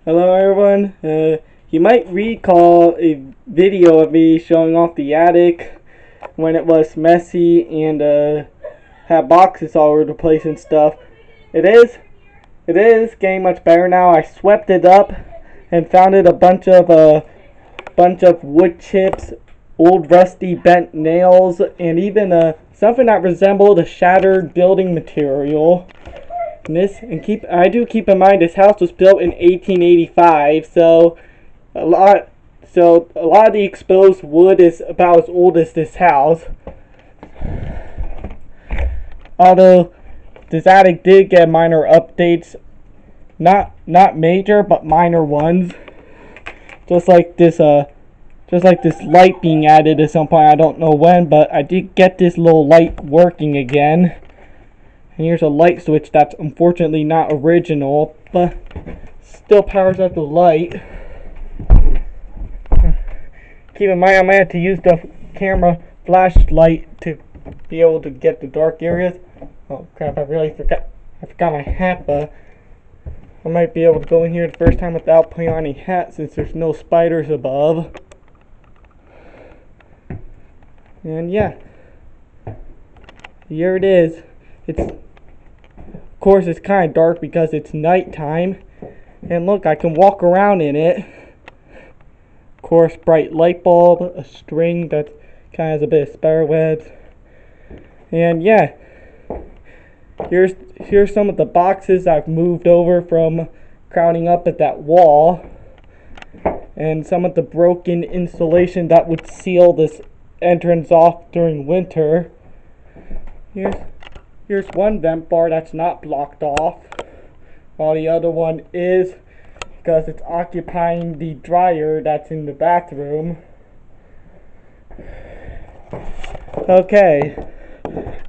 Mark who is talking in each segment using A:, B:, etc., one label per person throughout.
A: Hello everyone. You might recall a video of me showing off the attic when it was messy and had boxes all over the place and stuff. It is getting much better now. I swept it up and found it a bunch of wood chips, old rusty bent nails, and even something that resembled a shattered building material. I do keep in mind this house was built in 1885, so a lot a lot of the exposed wood is about as old as this house. Although this attic did get minor updates, not major but minor ones. Just like this light being added at some point. I don't know when, but I did get this little light working again. And here's a light switch that's unfortunately not original, but still powers up the light. Keep in mind I might have to use the camera flashlight to be able to get the dark areas. Oh crap, I forgot my hat, but I might be able to go in here the first time without putting on a hat since there's no spiders above. And yeah, here it is. Of course, it's kind of dark because it's nighttime. And look, I can walk around in it. Of course, bright light bulb, a string that kind of has a bit of spider webs. And yeah, here's some of the boxes I've moved over from crowding up at that wall. And some of the broken insulation that would seal this entrance off during winter. Here's one vent bar that's not blocked off, while the other one is, because it's occupying the dryer that's in the bathroom. Okay,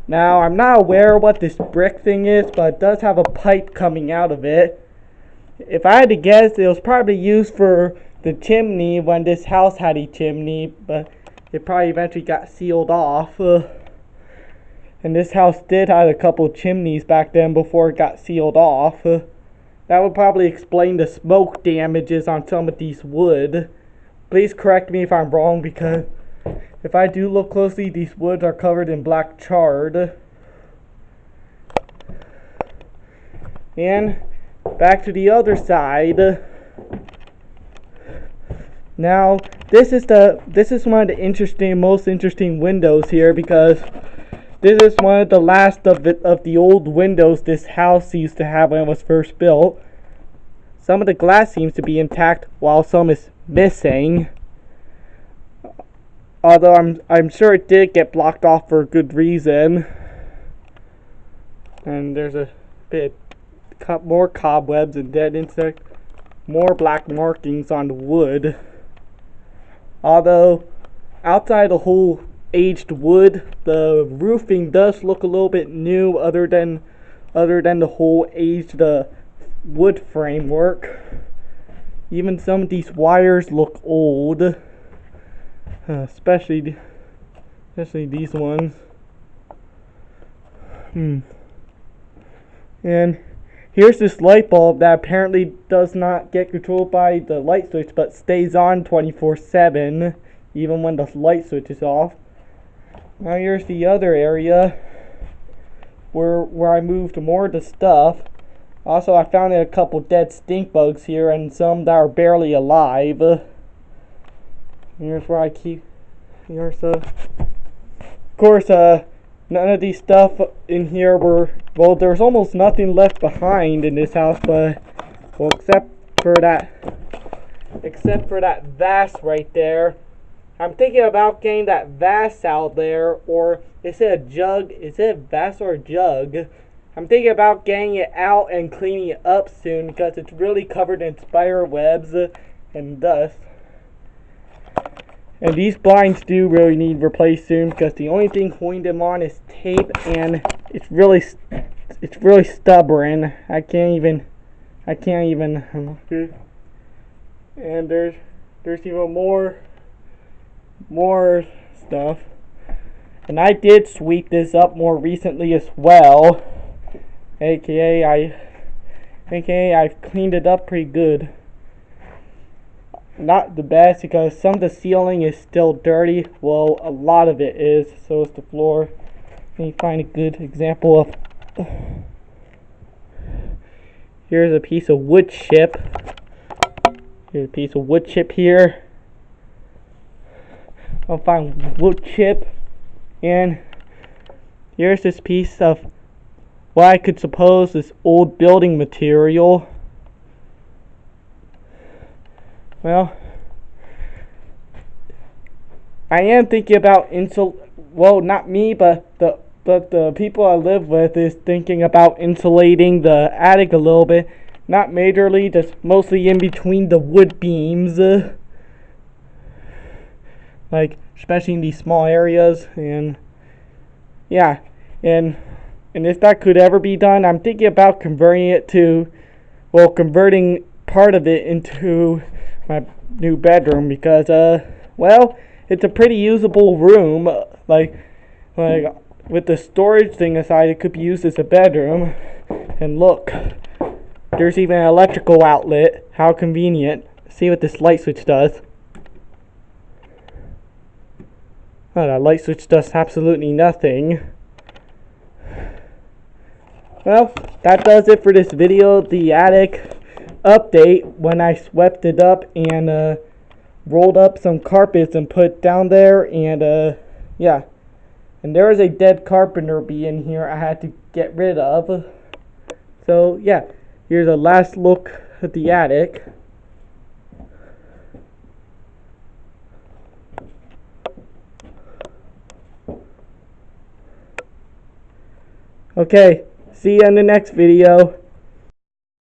A: now I'm not aware what this brick thing is, but it does have a pipe coming out of it. If I had to guess, it was probably used for the chimney when this house had a chimney, but it probably eventually got sealed off. And this house did have a couple chimneys back then before it got sealed off. That would probably explain the smoke damages on some of these wood. Please correct me if I'm wrong, because if I do look closely, these woods are covered in black chard. And back to the other side. Now, this is one of the most interesting windows here, because this is one of the last of the old windows this house used to have when it was first built. Some of the glass seems to be intact, while some is missing. Although I'm sure it did get blocked off for a good reason. And there's a bit more cobwebs and dead insects, more black markings on the wood. Although outside the whole aged wood, the roofing does look a little bit new, other than the whole aged wood framework. Even some of these wires look old, especially these ones. And here's this light bulb that apparently does not get controlled by the light switch, but stays on 24/7 even when the light switch is off. Now here's the other area where I moved more of the stuff. Also, I found a couple dead stink bugs here and some that are barely alive. Here's where I keep. Of course, none of these stuff in here there's almost nothing left behind in this house, but except for that vase right there. I'm thinking about getting that vase out there, or is it a jug? Is it a vase or a jug? I'm thinking about getting it out and cleaning it up soon, because it's really covered in spider webs and dust. And these blinds do really need replaced soon, because the only thing holding them on is tape, and it's really stubborn. I can't even. And there's even more stuff. And I did sweep this up more recently as well. AKA I've cleaned it up pretty good. not the best because some of the ceiling is still dirty. Well, a lot of it is. So is the floor. Let me find a good example of. Here's a piece of wood chip. Here's a piece of wood chip here. I'll find wood chip, and here's this piece of what I could suppose is old building material. Well, I am thinking about well, not me, but the people I live with is thinking about insulating the attic a little bit. Not majorly, just mostly in between the wood beams. Like, especially in these small areas, and yeah, and if that could ever be done, I'm thinking about converting part of it into my new bedroom because, well, it's a pretty usable room. Like with the storage thing aside, it could be used as a bedroom. And look, there's even an electrical outlet. How convenient. See what this light switch does. Oh, that light switch does absolutely nothing. Well, that does it for this video. The attic update when I swept it up and rolled up some carpets and put down there, and yeah. And there is a dead carpenter bee in here I had to get rid of. So yeah, here's a last look at the attic. Okay, see you in the next video.